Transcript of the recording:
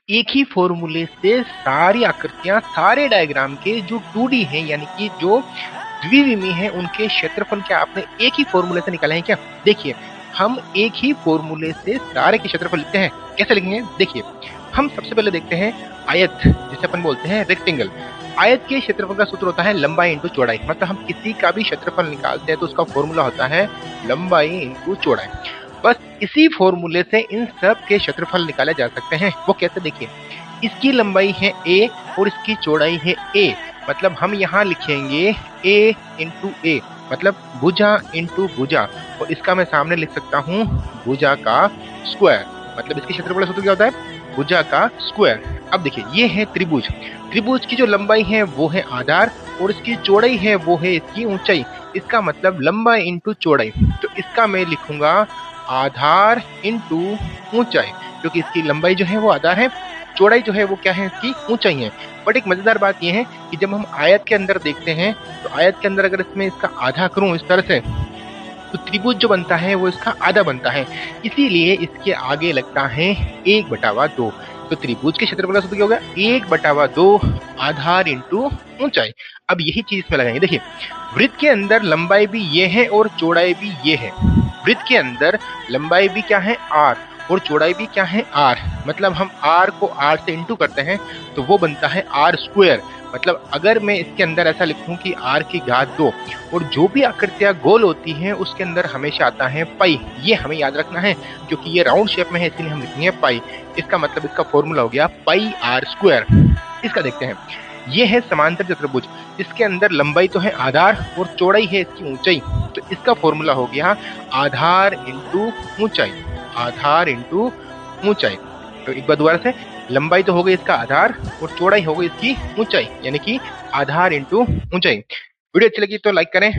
एक ही फॉर्मूले से सारी आकृतियां, सारे डायग्राम के जो 2D हैं यानी कि जो द्विविमी हैं उनके क्षेत्रफल क्या आपने एक ही फॉर्मूले से निकाले हैं क्या? देखिए, हम एक ही फॉर्मूले से सारे के क्षेत्रफल लिखते हैं। कैसे लिखेंगे? देखिए, हम सबसे पहले देखते हैं आयत, जिसे अपन बोलते हैं रेक्टेंगल। आयत के क्षेत्रफल का सूत्र होता है लंबाई इंटू चौड़ाई। मतलब हम किसी का भी क्षेत्रफल निकालते हैं तो उसका फॉर्मूला होता है लंबाई इंटू चौड़ाई। बस इसी फॉर्मूले से इन सब के क्षेत्रफल निकाले जा सकते हैं। वो कैसे? देखिए, इसकी लंबाई है a और इसकी चौड़ाई है a। मतलब हम यहाँ लिखेंगे a इंटू a, मतलब भुजा इंटू भुजा, और इसका मैं सामने लिख सकता हूँ भुजा का स्क्वायर। मतलब इसके क्षेत्रफल का सूत्र क्या होता है? भुजा का स्क्वायर। अब देखिए, ये है त्रिभुज। त्रिभुज की जो लंबाई है वो है आधार और इसकी चौड़ाई है वो है इसकी ऊंचाई। इसका मतलब लंबाई इंटू चौड़ाई। तो इसका मैं लिखूंगा आधार इंटू ऊंचाई, क्योंकि इसकी लंबाई जो है वो आधार है, चौड़ाई जो है वो क्या है? इसकी ऊंचाई है। बट एक मजेदार बात यह है कि जब हम आयत के अंदर देखते हैं तो आयत के अंदर अगर इसमें इसका आधा करूं इस तरह से, तो त्रिभुज जो बनता है वो इसका आधा बनता है, इसीलिए इसके आगे लगता है 1/2। तो त्रिभुज के क्षेत्रफल का सूत्र क्या होगा? 1/2 आधार इंटू ऊंचाई। अब यही चीज इसमें लगाएंगे। देखिए, वृत्त के अंदर लंबाई भी ये है और चौड़ाई भी ये है। वृत्त के अंदर लंबाई भी क्या है? r, और चौड़ाई भी क्या है? r। मतलब हम r को r से इंटू करते हैं तो वो बनता है r स्क्वायर। मतलब अगर मैं इसके अंदर ऐसा लिखूं कि r की घात 2, और जो भी आकृतियां गोल होती हैं उसके अंदर हमेशा आता है पाई। ये हमें याद रखना है क्योंकि ये राउंड शेप में है, इसलिए हम लिखेंगे पाई। इसका मतलब इसका फॉर्मूला हो गया पाई r स्क्वायर। इसका देखते हैं, ये है समांतर चतुर्भुज। इसके अंदर लंबाई तो है आधार और चौड़ाई है इसकी ऊंचाई। तो इसका फॉर्मूला हो गया आधार इंटू ऊंचाई। आधार इंटू ऊंचाई। तो एक बार दोबारा से, लंबाई तो हो गई इसका आधार और चौड़ाई हो गई इसकी ऊंचाई, यानी कि आधार इंटू ऊंचाई। वीडियो अच्छी लगी तो लाइक करें।